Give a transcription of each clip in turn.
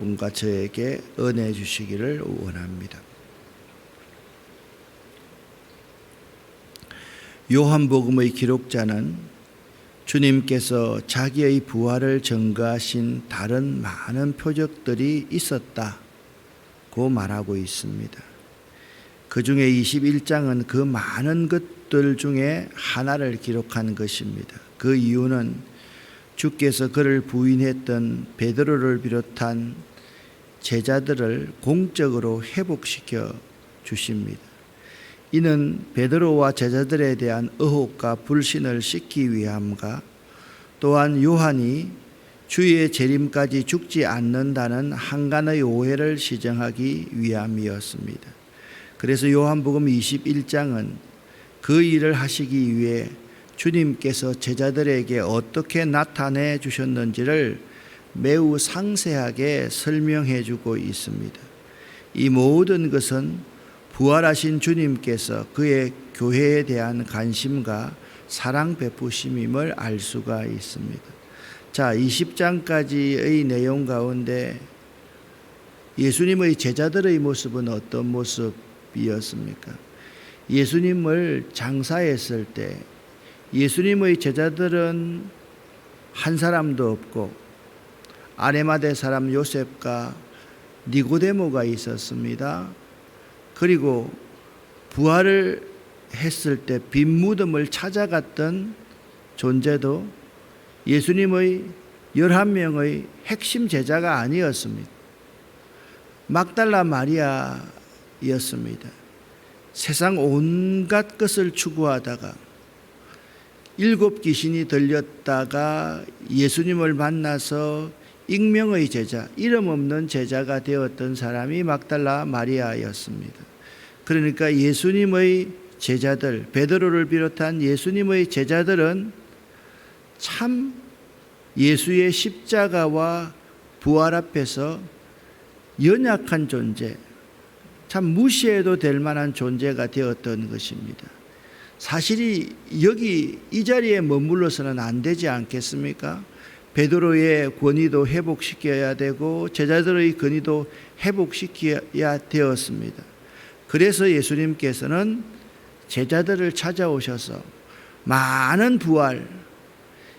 분과 저에게 은혜 주시기를 원합니다. 요한복음의 기록자는 주님께서 자기의 부활을 증거하신 다른 많은 표적들이 있었다고 말하고 있습니다. 그 중에 21장은 그 많은 것들 중에 하나를 기록한 것입니다. 그 이유는 주께서 그를 부인했던 베드로를 비롯한 제자들을 공적으로 회복시켜 주십니다. 이는 베드로와 제자들에 대한 의혹과 불신을 씻기 위함과 또한 요한이 주의 재림까지 죽지 않는다는 한간의 오해를 시정하기 위함이었습니다. 그래서 요한복음 21장은 그 일을 하시기 위해 주님께서 제자들에게 어떻게 나타내 주셨는지를 매우 상세하게 설명해 주고 있습니다. 이 모든 것은 부활하신 주님께서 그의 교회에 대한 관심과 사랑 베푸심임을 알 수가 있습니다. 자, 20장까지의 내용 가운데 예수님의 제자들의 모습은 어떤 모습이었습니까? 예수님을 장사했을 때 예수님의 제자들은 한 사람도 없고 아레마대 사람 요셉과 니고데모가 있었습니다. 그리고 부활을 했을 때 빈 무덤을 찾아갔던 존재도 예수님의 11명의 핵심 제자가 아니었습니다. 막달라 마리아였습니다. 세상 온갖 것을 추구하다가 7 귀신이 들렸다가 예수님을 만나서 익명의 제자, 이름 없는 제자가 되었던 사람이 막달라 마리아였습니다. 그러니까 예수님의 제자들, 베드로를 비롯한 예수님의 제자들은 참 예수의 십자가와 부활 앞에서 연약한 존재, 참 무시해도 될 만한 존재가 되었던 것입니다. 사실이 여기 이 자리에 머물러서는 안 되지 않겠습니까? 베드로의 권위도 회복시켜야 되고 제자들의 권위도 회복시켜야 되었습니다. 그래서 예수님께서는 제자들을 찾아오셔서 많은 부활,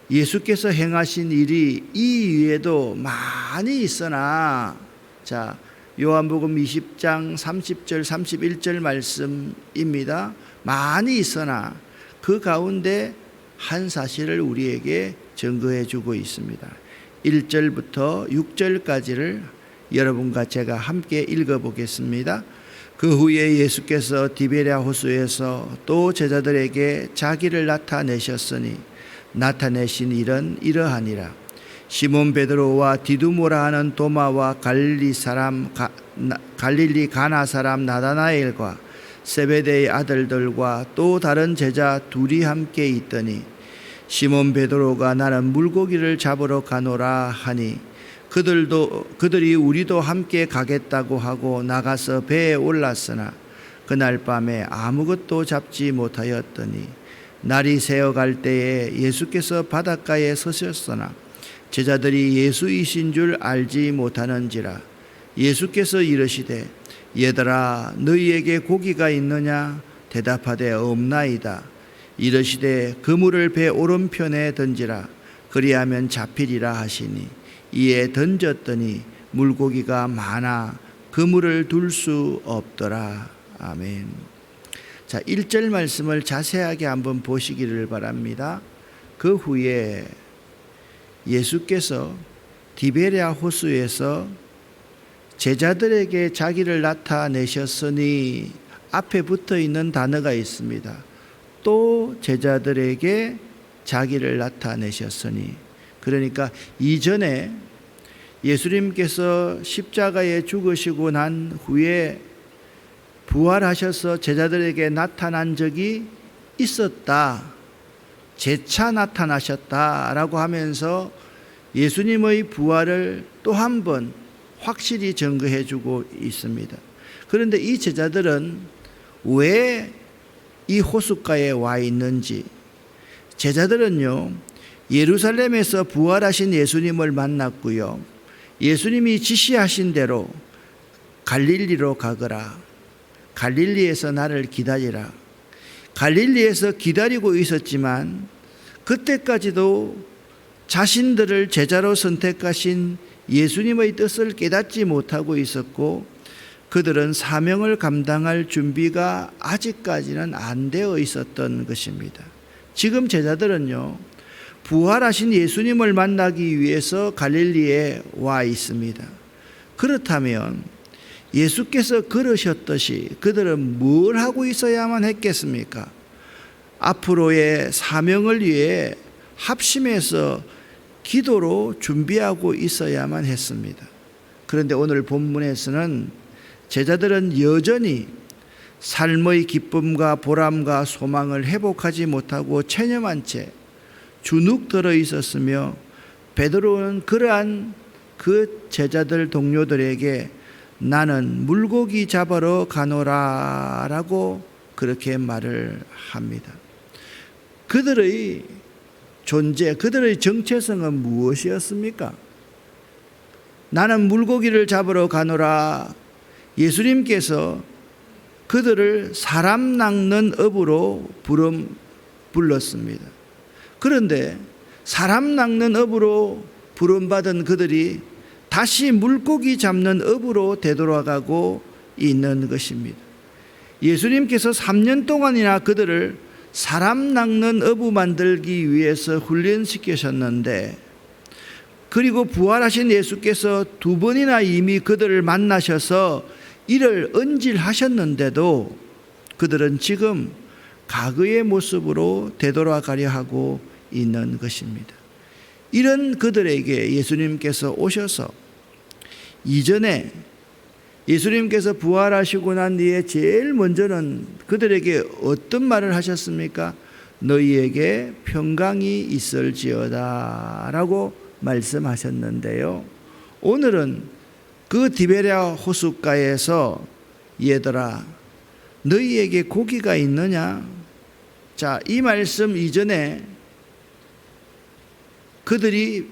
예수께서 행하신 일이 이 위에도 많이 있으나, 자, 요한복음 20장 30절 31절 말씀입니다. 많이 있으나 그 가운데 한 사실을 우리에게 증거해 주고 있습니다. 1절부터 6절까지를 여러분과 제가 함께 읽어보겠습니다. 그 후에 예수께서 디베랴 호수에서 또 제자들에게 자기를 나타내셨으니 나타내신 일은 이러하니라. 시몬 베드로와 디두모라 하는 도마와 갈릴리 가나 사람 나다나엘과 세베대의 아들들과 또 다른 제자 둘이 함께 있더니 시몬 베드로가 나는 물고기를 잡으러 가노라 하니 그들이 우리도 함께 가겠다고 하고 나가서 배에 올랐으나 그날 밤에 아무것도 잡지 못하였더니 날이 새어갈 때에 예수께서 바닷가에 서셨으나 제자들이 예수이신 줄 알지 못하는지라. 예수께서 이르시되 얘들아 너희에게 고기가 있느냐? 대답하되 없나이다. 이르시되 그물을 배 오른편에 던지라. 그리하면 잡히리라 하시니 이에 던졌더니 물고기가 많아 그물을 둘 수 없더라. 아멘. 자, 1절 말씀을 자세하게 한번 보시기를 바랍니다. 그 후에 예수께서 디베랴 호수에서 제자들에게 자기를 나타내셨으니 앞에 붙어 있는 단어가 있습니다. 또 제자들에게 자기를 나타내셨으니, 그러니까 이전에 예수님께서 십자가에 죽으시고 난 후에 부활하셔서 제자들에게 나타난 적이 있었다, 재차 나타나셨다라고 하면서 예수님의 부활을 또 한 번 확실히 증거해 주고 있습니다. 그런데 이 제자들은 왜 이 호숫가에 와 있는지, 제자들은요 예루살렘에서 부활하신 예수님을 만났고요 예수님이 지시하신 대로 갈릴리로 가거라. 갈릴리에서 나를 기다리라. 갈릴리에서 기다리고 있었지만 그때까지도 자신들을 제자로 선택하신 예수님의 뜻을 깨닫지 못하고 있었고 그들은 사명을 감당할 준비가 아직까지는 안 되어 있었던 것입니다. 지금 제자들은요, 부활하신 예수님을 만나기 위해서 갈릴리에 와 있습니다. 그렇다면 예수께서 그러셨듯이 그들은 뭘 하고 있어야만 했겠습니까? 앞으로의 사명을 위해 합심해서 기도로 준비하고 있어야만 했습니다. 그런데 오늘 본문에서는 제자들은 여전히 삶의 기쁨과 보람과 소망을 회복하지 못하고 체념한 채 주눅 들어 있었으며 베드로는 그러한 그 제자들 동료들에게 나는 물고기 잡으러 가노라 라고 그렇게 말을 합니다. 그들의 존재, 그들의 정체성은 무엇이었습니까? 나는 물고기를 잡으러 가노라. 예수님께서 그들을 사람 낚는 업으로 불렀습니다. 그런데 사람 낚는 업으로 부름받은 그들이 다시 물고기 잡는 업으로 되돌아가고 있는 것입니다. 예수님께서 3년 동안이나 그들을 사람 낚는 어부 만들기 위해서 훈련시키셨는데, 그리고 부활하신 예수께서 2번이나 이미 그들을 만나셔서 이를 언질하셨는데도 그들은 지금 과거의 모습으로 되돌아가려 하고 있는 것입니다. 이런 그들에게 예수님께서 오셔서 이전에 예수님께서 부활하시고 난 뒤에 제일 먼저는 그들에게 어떤 말을 하셨습니까? 너희에게 평강이 있을지어다 라고 말씀하셨는데요, 오늘은 그 디베랴 호숫가에서 얘들아 너희에게 고기가 있느냐? 자, 이 말씀 이전에 그들이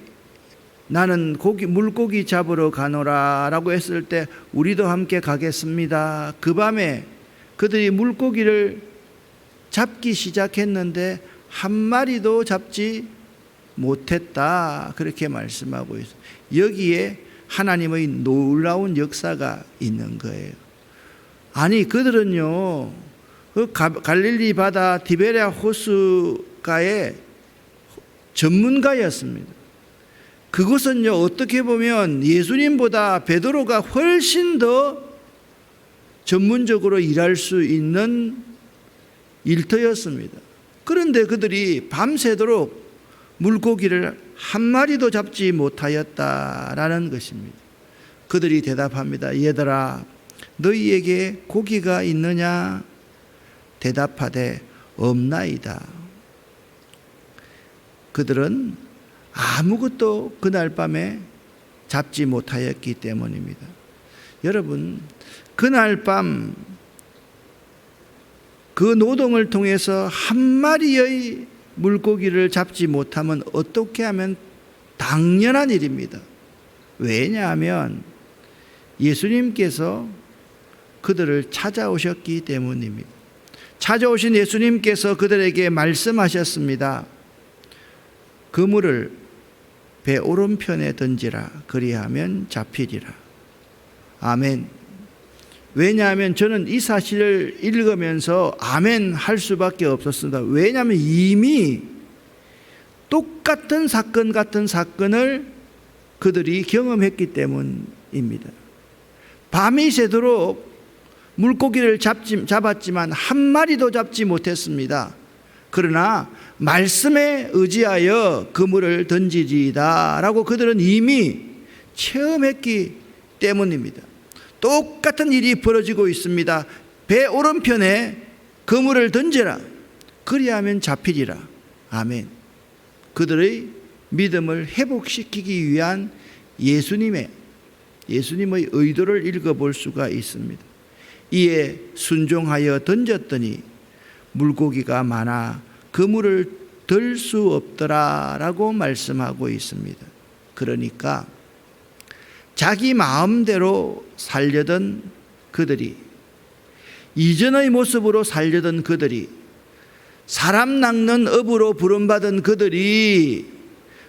나는 물고기 잡으러 가노라 라고 했을 때 우리도 함께 가겠습니다. 그 밤에 그들이 물고기를 잡기 시작했는데 한 마리도 잡지 못했다, 그렇게 말씀하고 있어요. 여기에 하나님의 놀라운 역사가 있는 거예요. 아니, 그들은요, 그 갈릴리 바다 디베랴 호수가의 전문가였습니다. 그것은요, 어떻게 보면 예수님보다 베드로가 훨씬 더 전문적으로 일할 수 있는 일터였습니다. 그런데 그들이 밤새도록 물고기를 한 마리도 잡지 못하였다라는 것입니다. 그들이 대답합니다. 얘들아 너희에게 고기가 있느냐? 대답하되 없나이다. 그들은 아무것도 그날 밤에 잡지 못하였기 때문입니다. 여러분, 그날 밤 그 노동을 통해서 한 마리의 물고기를 잡지 못하면 어떻게 하면 당연한 일입니다. 왜냐하면 예수님께서 그들을 찾아오셨기 때문입니다. 찾아오신 예수님께서 그들에게 말씀하셨습니다. 그물을 배 오른편에 던지라, 그리하면 잡히리라. 아멘. 왜냐하면 저는 이 사실을 읽으면서 아멘 할 수밖에 없었습니다. 왜냐하면 이미 똑같은 사건 같은 사건을 그들이 경험했기 때문입니다. 밤이 새도록 물고기를 잡았지만 한 마리도 잡지 못했습니다. 그러나 말씀에 의지하여 그물을 던지리이다 라고 그들은 이미 체험했기 때문입니다. 똑같은 일이 벌어지고 있습니다. 배 오른편에 그물을 던져라, 그리하면 잡히리라. 아멘. 그들의 믿음을 회복시키기 위한 예수님의 의도를 읽어볼 수가 있습니다. 이에 순종하여 던졌더니 물고기가 많아 그물을 들 수 없더라 라고 말씀하고 있습니다. 그러니까 자기 마음대로 살려던 그들이, 이전의 모습으로 살려던 그들이, 사람 낚는 업으로 부름받은 그들이,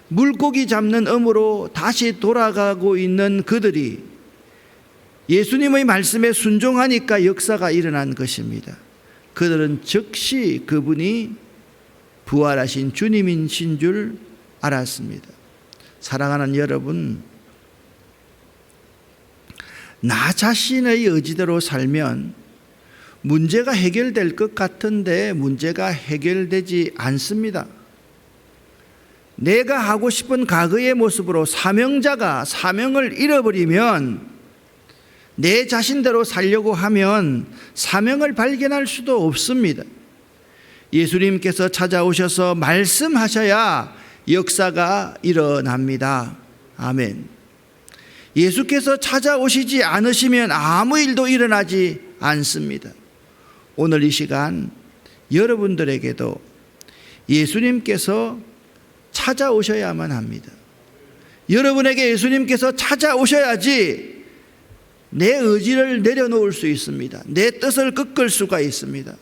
물고기 잡는 업으로 다시 돌아가고 있는 그들이 예수님의 말씀에 순종하니까 역사가 일어난 것입니다. 그들은 즉시 그분이 부활하신 주님이신 줄 알았습니다. 사랑하는 여러분, 나 자신의 의지대로 살면 문제가 해결될 것 같은데 문제가 해결되지 않습니다. 내가 하고 싶은 과거의 모습으로 사명자가 사명을 잃어버리면, 내 자신대로 살려고 하면 사명을 발견할 수도 없습니다. 예수님께서 찾아오셔서 말씀하셔야 역사가 일어납니다. 아멘. 예수께서 찾아오시지 않으시면 아무 일도 일어나지 않습니다. 오늘 이 시간 여러분들에게도 예수님께서 찾아오셔야만 합니다. 여러분에게 예수님께서 찾아오셔야지 내 의지를 내려놓을 수 있습니다. 내 뜻을 꺾을 수가 있습니다.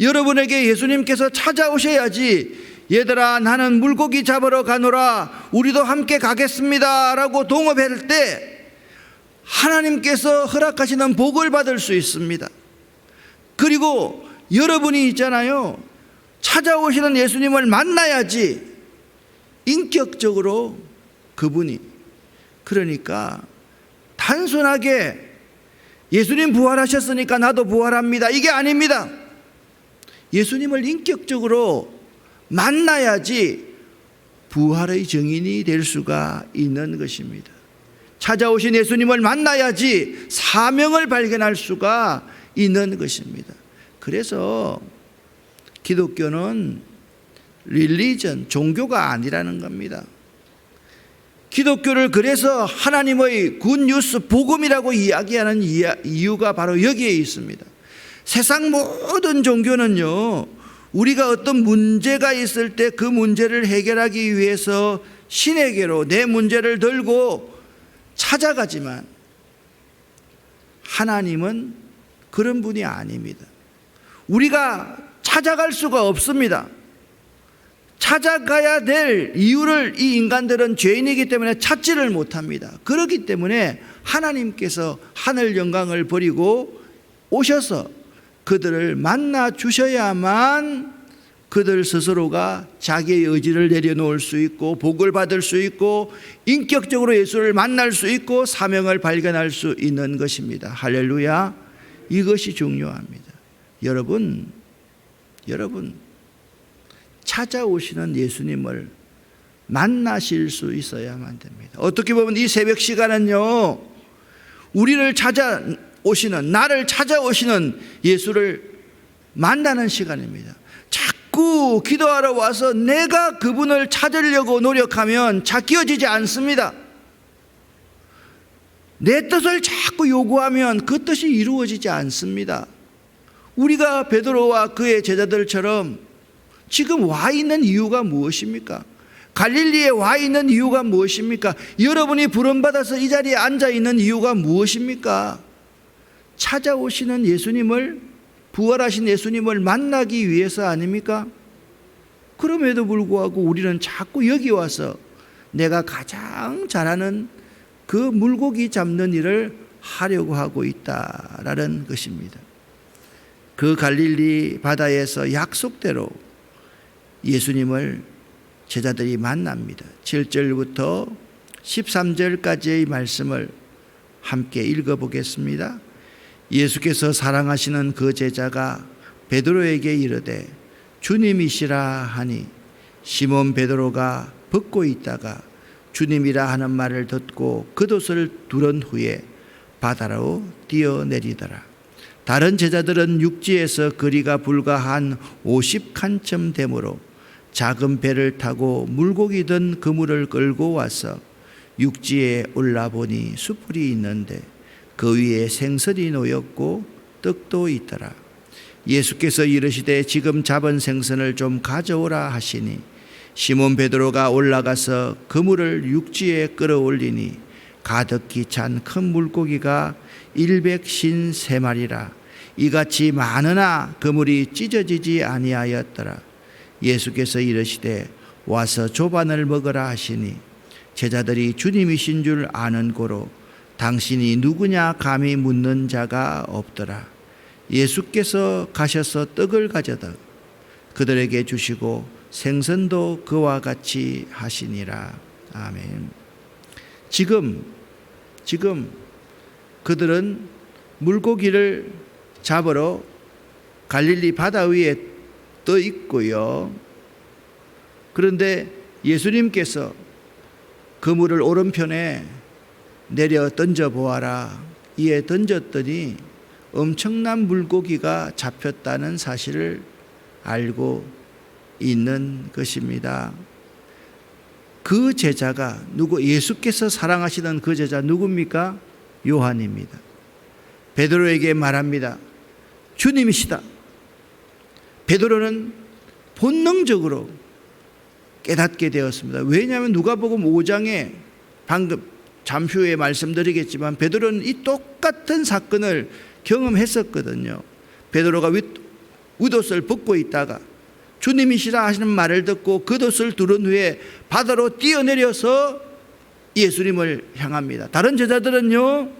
여러분에게 예수님께서 찾아오셔야지, 얘들아 나는 물고기 잡으러 가노라, 우리도 함께 가겠습니다 라고 동업할 때 하나님께서 허락하시는 복을 받을 수 있습니다. 그리고 여러분이 있잖아요, 찾아오시는 예수님을 만나야지 인격적으로 그분이, 그러니까 단순하게 예수님 부활하셨으니까 나도 부활합니다, 이게 아닙니다. 예수님을 인격적으로 만나야지 부활의 증인이 될 수가 있는 것입니다. 찾아오신 예수님을 만나야지 사명을 발견할 수가 있는 것입니다. 그래서 기독교는 릴리전, 종교가 아니라는 겁니다. 기독교를 그래서 하나님의 굿뉴스, 복음이라고 이야기하는 이유가 바로 여기에 있습니다. 세상 모든 종교는요, 우리가 어떤 문제가 있을 때 그 문제를 해결하기 위해서 신에게로 내 문제를 들고 찾아가지만, 하나님은 그런 분이 아닙니다. 우리가 찾아갈 수가 없습니다. 찾아가야 될 이유를 이 인간들은 죄인이기 때문에 찾지를 못합니다. 그렇기 때문에 하나님께서 하늘 영광을 버리고 오셔서 그들을 만나 주셔야만 그들 스스로가 자기의 의지를 내려놓을 수 있고 복을 받을 수 있고 인격적으로 예수를 만날 수 있고 사명을 발견할 수 있는 것입니다. 할렐루야. 이것이 중요합니다. 여러분 찾아오시는 예수님을 만나실 수 있어야만 됩니다. 어떻게 보면 이 새벽 시간은요, 우리를 찾아오시는, 나를 찾아오시는 예수를 만나는 시간입니다. 자꾸 기도하러 와서 내가 그분을 찾으려고 노력하면 찾겨지지 않습니다. 내 뜻을 자꾸 요구하면 그 뜻이 이루어지지 않습니다. 우리가 베드로와 그의 제자들처럼 지금 와 있는 이유가 무엇입니까? 갈릴리에 와 있는 이유가 무엇입니까? 여러분이 부름받아서 이 자리에 앉아 있는 이유가 무엇입니까? 찾아오시는 예수님을, 부활하신 예수님을 만나기 위해서 아닙니까? 그럼에도 불구하고 우리는 자꾸 여기 와서 내가 가장 잘하는 그 물고기 잡는 일을 하려고 하고 있다라는 것입니다. 그 갈릴리 바다에서 약속대로 예수님을 제자들이 만납니다. 7절부터 13절까지의 말씀을 함께 읽어보겠습니다. 예수께서 사랑하시는 그 제자가 베드로에게 이르되 주님이시라 하니 시몬 베드로가 벗고 있다가 주님이라 하는 말을 듣고 겉옷을 두른 후에 바다로 뛰어내리더라. 다른 제자들은 육지에서 거리가 불과 한 50칸쯤 되므로 작은 배를 타고 물고기 든 그물을 끌고 와서 육지에 올라보니 숯불이 있는데 그 위에 생선이 놓였고 떡도 있더라. 예수께서 이르시되 지금 잡은 생선을 좀 가져오라 하시니 시몬 베드로가 올라가서 그물을 육지에 끌어올리니 가득히 찬 큰 물고기가 153마리라. 이같이 많으나 그물이 찢어지지 아니하였더라. 예수께서 이르시되 와서 조반을 먹으라 하시니 제자들이 주님이신 줄 아는 고로 당신이 누구냐 감히 묻는 자가 없더라. 예수께서 가셔서 떡을 가져다 그들에게 주시고 생선도 그와 같이 하시니라. 아멘. 지금 그들은 물고기를 잡으러 갈릴리 바다 위에 떠 있고요. 그런데 예수님께서 그물을 오른편에 내려 던져 보아라. 이에 던졌더니 엄청난 물고기가 잡혔다는 사실을 알고 있는 것입니다. 그 제자가 예수께서 사랑하시던 그 제자 누굽니까? 요한입니다. 베드로에게 말합니다. 주님이시다. 베드로는 본능적으로 깨닫게 되었습니다. 왜냐하면 누가복음 5장에 방금 잠시 후에 말씀드리겠지만 베드로는 이 똑같은 사건을 경험했었거든요. 베드로가 윗옷을 벗고 있다가 주님이시라 하시는 말을 듣고 겉옷을 두른 후에 바다로 뛰어내려서 예수님을 향합니다. 다른 제자들은요,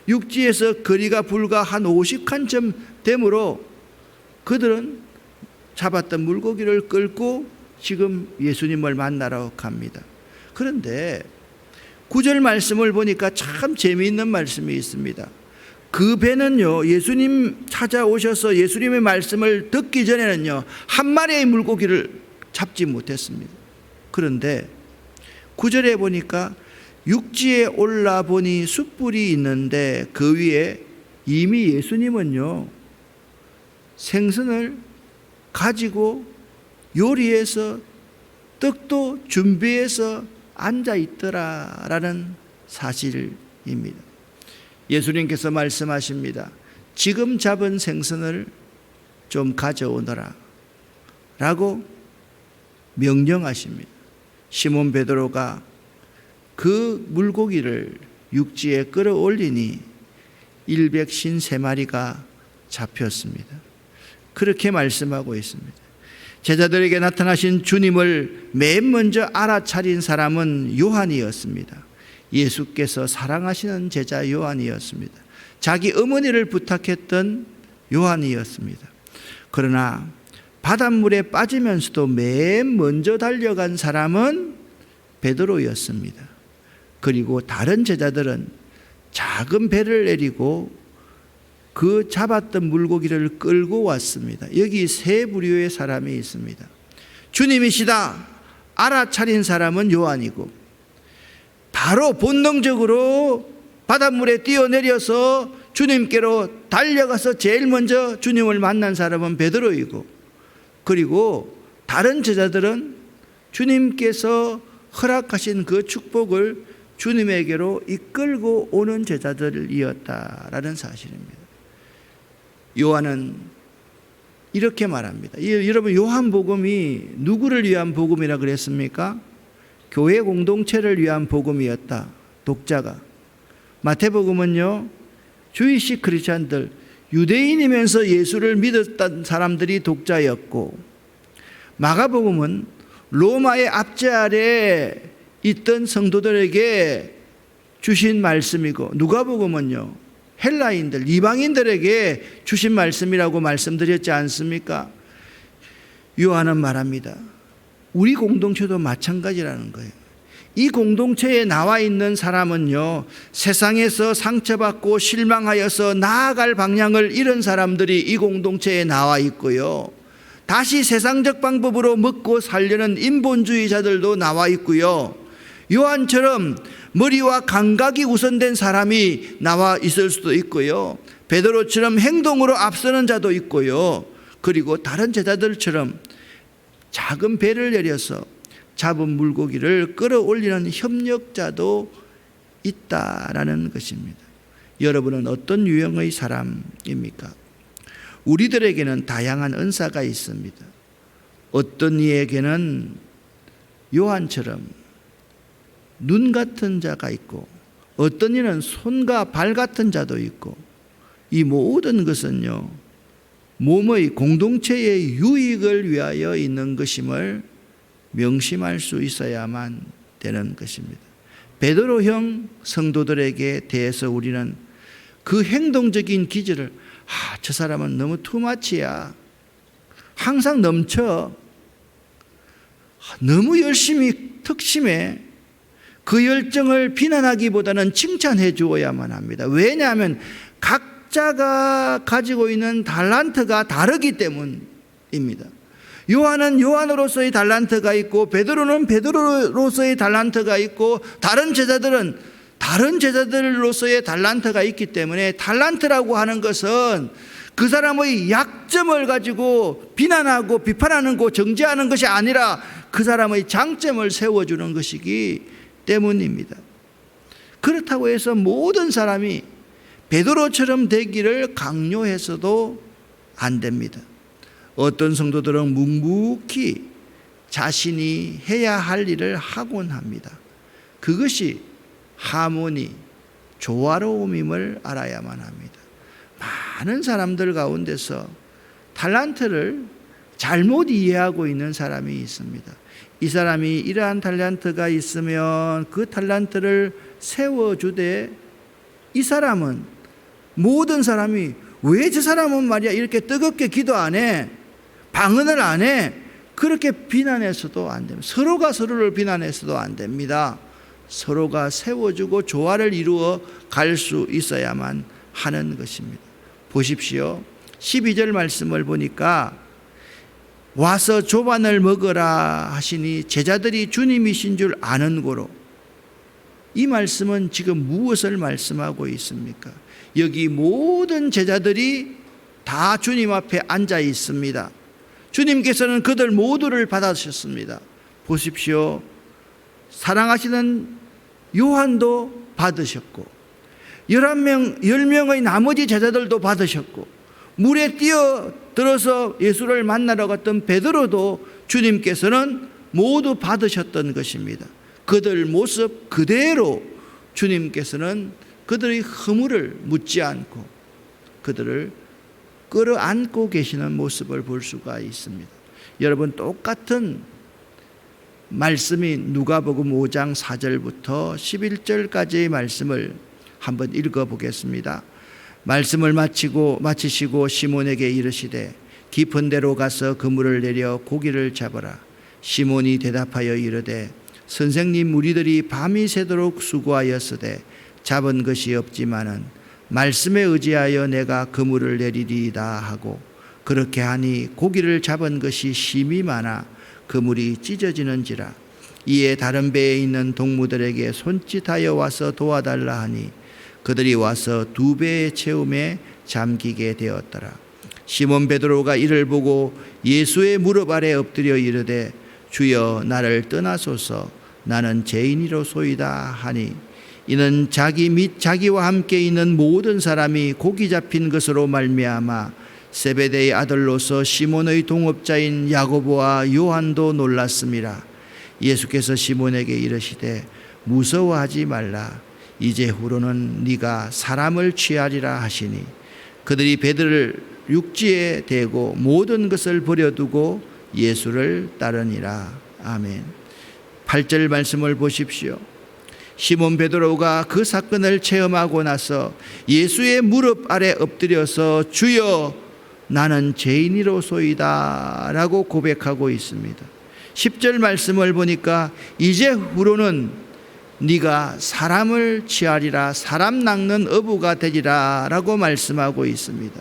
육지에서 거리가 불과 한 50칸쯤 되므로 그들은 잡았던 물고기를 끌고 지금 예수님을 만나러 갑니다. 그런데 9절 말씀을 보니까 참 재미있는 말씀이 있습니다. 그 배는요, 예수님 찾아오셔서 예수님의 말씀을 듣기 전에는요, 한 마리의 물고기를 잡지 못했습니다. 그런데 9절에 보니까 육지에 올라보니 숯불이 있는데 그 위에 이미 예수님은요, 생선을 가지고 요리해서 떡도 준비해서 앉아 있더라라는 사실입니다. 예수님께서 말씀하십니다. 지금 잡은 생선을 좀 가져오너라 라고 명령하십니다. 시몬 베드로가 그 물고기를 육지에 끌어올리니 153마리가 잡혔습니다. 그렇게 말씀하고 있습니다. 제자들에게 나타나신 주님을 맨 먼저 알아차린 사람은 요한이었습니다. 예수께서 사랑하시는 제자 요한이었습니다. 자기 어머니를 부탁했던 요한이었습니다. 그러나 바닷물에 빠지면서도 맨 먼저 달려간 사람은 베드로였습니다. 그리고 다른 제자들은 작은 배를 내리고 그 잡았던 물고기를 끌고 왔습니다. 여기 세 부류의 사람이 있습니다. 주님이시다 알아차린 사람은 요한이고, 바로 본능적으로 바닷물에 뛰어내려서 주님께로 달려가서 제일 먼저 주님을 만난 사람은 베드로이고, 그리고 다른 제자들은 주님께서 허락하신 그 축복을 주님에게로 이끌고 오는 제자들이었다라는 사실입니다. 요한은 이렇게 말합니다. 여러분, 요한복음이 누구를 위한 복음이라 그랬습니까? 교회 공동체를 위한 복음이었다. 독자가. 마태복음은요, 주이식 크리스찬들, 유대인이면서 예수를 믿었던 사람들이 독자였고, 마가복음은 로마의 압제 아래 있던 성도들에게 주신 말씀이고, 누가복음은요, 헬라인들, 이방인들에게 주신 말씀이라고 말씀드렸지 않습니까? 요한은 말합니다. 우리 공동체도 마찬가지라는 거예요. 이 공동체에 나와 있는 사람은요, 세상에서 상처받고 실망하여서 나아갈 방향을 잃은 사람들이 이 공동체에 나와 있고요, 다시 세상적 방법으로 먹고 살려는 인본주의자들도 나와 있고요, 요한처럼 머리와 감각이 우선된 사람이 나와 있을 수도 있고요, 베드로처럼 행동으로 앞서는 자도 있고요, 그리고 다른 제자들처럼 작은 배를 내려서 잡은 물고기를 끌어올리는 협력자도 있다라는 것입니다. 여러분은 어떤 유형의 사람입니까? 우리들에게는 다양한 은사가 있습니다. 어떤 이에게는 요한처럼 눈 같은 자가 있고, 어떤 이는 손과 발 같은 자도 있고, 이 모든 것은요 몸의 공동체의 유익을 위하여 있는 것임을 명심할 수 있어야만 되는 것입니다. 베드로형 성도들에게 대해서 우리는 그 행동적인 기질을 저 사람은 너무 투마치야, 항상 넘쳐, 너무 열심히 특심해, 그 열정을 비난하기보다는 칭찬해 주어야만 합니다. 왜냐하면 각자가 가지고 있는 달란트가 다르기 때문입니다. 요한은 요한으로서의 달란트가 있고, 베드로는 베드로로서의 달란트가 있고, 다른 제자들은 다른 제자들로서의 달란트가 있기 때문에 달란트라고 하는 것은 그 사람의 약점을 가지고 비난하고 비판하는 거 정죄하는 것이 아니라 그 사람의 장점을 세워주는 것이기 때문입니다. 그렇다고 해서 모든 사람이 베드로처럼 되기를 강요해서도 안 됩니다. 어떤 성도들은 묵묵히 자신이 해야 할 일을 하곤 합니다. 그것이 하모니, 조화로움임을 알아야만 합니다. 많은 사람들 가운데서 달란트를 잘못 이해하고 있는 사람이 있습니다. 이 사람이 이러한 달란트가 있으면 그 달란트를 세워주되, 이 사람은, 모든 사람이 왜 저 사람은 말이야 이렇게 뜨겁게 기도 안 해, 방언을 안 해, 그렇게 비난해서도 안 됩니다. 서로가 서로를 비난해서도 안 됩니다. 서로가 세워주고 조화를 이루어 갈 수 있어야만 하는 것입니다. 보십시오. 12절 말씀을 보니까 와서 조반을 먹으라 하시니 제자들이 주님이신 줄 아는 고로, 이 말씀은 지금 무엇을 말씀하고 있습니까? 여기 모든 제자들이 다 주님 앞에 앉아 있습니다. 주님께서는 그들 모두를 받아주셨습니다. 보십시오. 사랑하시는 요한도 받으셨고, 10명의 나머지 제자들도 받으셨고, 물에 뛰어들어서 예수를 만나러 갔던 베드로도 주님께서는 모두 받으셨던 것입니다. 그들 모습 그대로 주님께서는 그들의 허물을 묻지 않고 그들을 끌어안고 계시는 모습을 볼 수가 있습니다. 여러분, 똑같은 말씀이 누가복음 5장 4절부터 11절까지의 말씀을 한번 읽어보겠습니다. 말씀을 마치시고 시몬에게 이르시되 깊은 데로 가서 그물을 내려 고기를 잡으라. 시몬이 대답하여 이르되 선생님, 우리들이 밤이 새도록 수고하였으되 잡은 것이 없지만은 말씀에 의지하여 내가 그물을 내리리이다 하고, 그렇게 하니 고기를 잡은 것이 심히 많아 그물이 찢어지는지라. 이에 다른 배에 있는 동무들에게 손짓하여 와서 도와달라 하니 그들이 와서 2배의 채움에 잠기게 되었더라. 시몬 베드로가 이를 보고 예수의 무릎 아래 엎드려 이르되 주여, 나를 떠나소서, 나는 죄인이로소이다 하니, 이는 자기 및 자기와 함께 있는 모든 사람이 고기 잡힌 것으로 말미암아 세베대의 아들로서 시몬의 동업자인 야고보와 요한도 놀랐음이라. 예수께서 시몬에게 이르시되 무서워하지 말라. 이제후로는 네가 사람을 취하리라 하시니, 그들이 배들을 육지에 대고 모든 것을 버려두고 예수를 따르니라. 아멘. 8절 말씀을 보십시오. 시몬 베드로가 그 사건을 체험하고 나서 예수의 무릎 아래 엎드려서 주여, 나는 죄인이로소이다 라고 고백하고 있습니다. 10절 말씀을 보니까 이제후로는 네가 사람을 취하리라, 사람 낚는 어부가 되리라 라고 말씀하고 있습니다.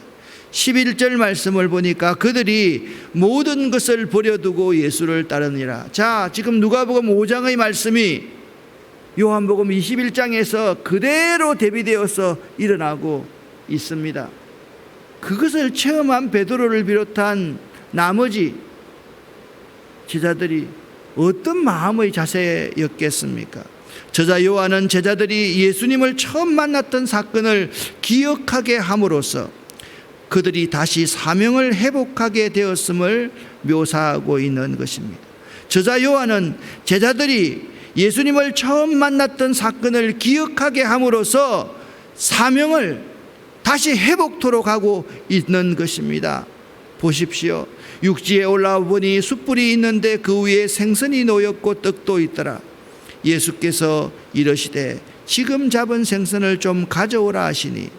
11절 말씀을 보니까 그들이 모든 것을 버려두고 예수를 따르니라. 자, 지금 누가복음 5장의 말씀이 요한복음 21장에서 그대로 대비되어서 일어나고 있습니다. 그것을 체험한 베드로를 비롯한 나머지 제자들이 어떤 마음의 자세였겠습니까? 저자 요한은 제자들이 예수님을 처음 만났던 사건을 기억하게 함으로써 그들이 다시 사명을 회복하게 되었음을 묘사하고 있는 것입니다. 저자 요한은 제자들이 예수님을 처음 만났던 사건을 기억하게 함으로써 사명을 다시 회복토록 하고 있는 것입니다. 보십시오. 육지에 올라와 보니 숯불이 있는데 그 위에 생선이 놓였고 떡도 있더라. 예수께서 이르시되 지금 잡은 생선을 좀 가져오라 하시니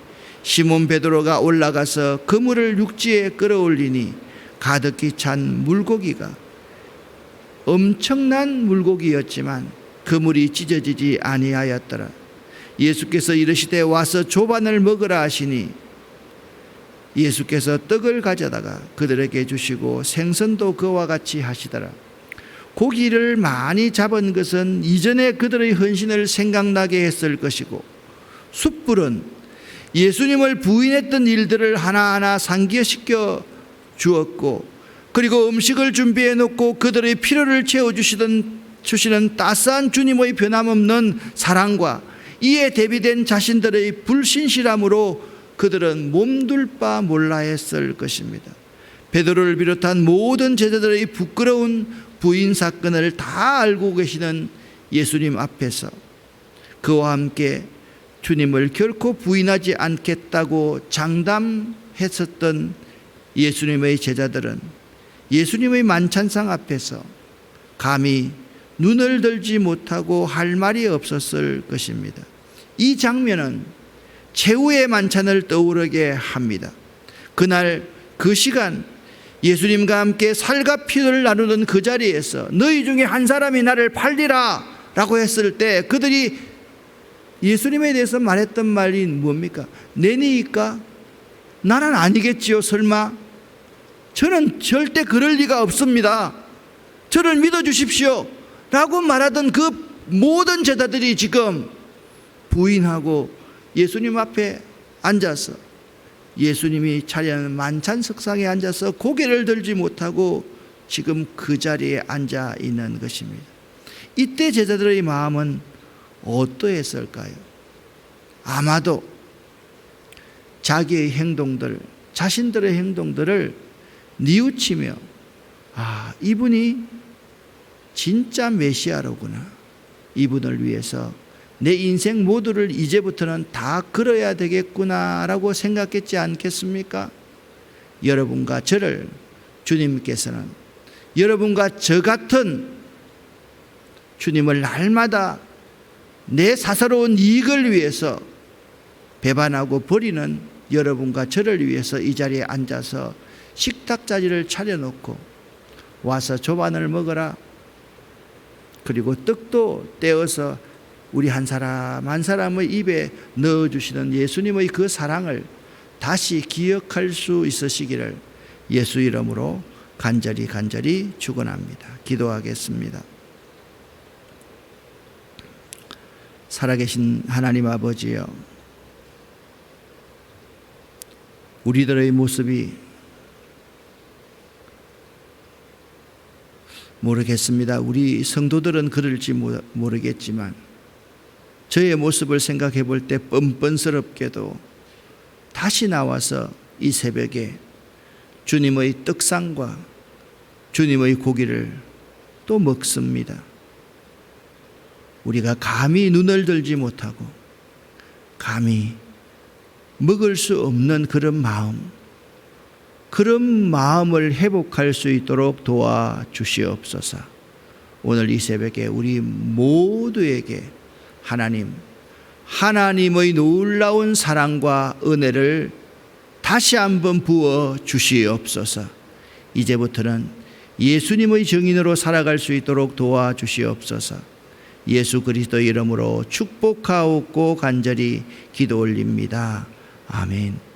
시몬 베드로가 올라가서 그물을 육지에 끌어올리니 가득히 찬 물고기가, 엄청난 물고기였지만 그물이 찢어지지 아니하였더라. 예수께서 이르시되 와서 조반을 먹으라 하시니 예수께서 떡을 가져다가 그들에게 주시고 생선도 그와 같이 하시더라. 고기를 많이 잡은 것은 이전에 그들의 헌신을 생각나게 했을 것이고, 숯불은 예수님을 부인했던 일들을 하나하나 상기시켜 주었고, 그리고 음식을 준비해 놓고 그들의 필요를 채워주시는 따스한 주님의 변함없는 사랑과 이에 대비된 자신들의 불신실함으로 그들은 몸둘 바 몰라 했을 것입니다. 베드로를 비롯한 모든 제자들의 부끄러운 부인 사건을 다 알고 계시는 예수님 앞에서 그와 함께 주님을 결코 부인하지 않겠다고 장담했었던 예수님의 제자들은 예수님의 만찬상 앞에서 감히 눈을 들지 못하고 할 말이 없었을 것입니다. 이 장면은 최후의 만찬을 떠오르게 합니다. 그날 그 시간 예수님과 함께 살과 피를 나누는 그 자리에서 너희 중에 한 사람이 나를 팔리라 라고 했을 때 그들이 예수님에 대해서 말했던 말이 뭡니까? 내니까? 나는 아니겠지요 설마? 저는 절대 그럴 리가 없습니다. 저를 믿어주십시오 라고 말하던 그 모든 제자들이 지금 부인하고 예수님 앞에 앉아서 예수님이 차려하는 만찬 석상에 앉아서 고개를 들지 못하고 지금 그 자리에 앉아 있는 것입니다. 이때 제자들의 마음은 어떠했을까요? 아마도 자기의 행동들, 자신들의 행동들을 뉘우치며 이분이 진짜 메시아로구나. 이분을 위해서 내 인생 모두를 이제부터는 다 걸어야 되겠구나 라고 생각했지 않겠습니까? 여러분과 저를 주님께서는 여러분과 저 같은 주님을 날마다 내 사사로운 이익을 위해서 배반하고 버리는 여러분과 저를 위해서 이 자리에 앉아서 식탁 자리를 차려놓고 와서 조반을 먹어라. 그리고 떡도 떼어서 우리 한 사람 한 사람의 입에 넣어주시는 예수님의 그 사랑을 다시 기억할 수 있으시기를 예수 이름으로 간절히 축원합니다. 기도하겠습니다. 살아계신 하나님 아버지여, 우리들의 모습이 모르겠습니다. 우리 성도들은 그럴지 모르겠지만 저의 모습을 생각해 볼 때 뻔뻔스럽게도 다시 나와서 이 새벽에 주님의 떡상과 주님의 고기를 또 먹습니다. 우리가 감히 눈을 들지 못하고 감히 먹을 수 없는 그런 마음을 회복할 수 있도록 도와주시옵소서. 오늘 이 새벽에 우리 모두에게 하나님의 놀라운 사랑과 은혜를 다시 한번 부어 주시옵소서. 이제부터는 예수님의 증인으로 살아갈 수 있도록 도와주시옵소서. 예수 그리스도 이름으로 축복하옵고 간절히 기도 올립니다. 아멘.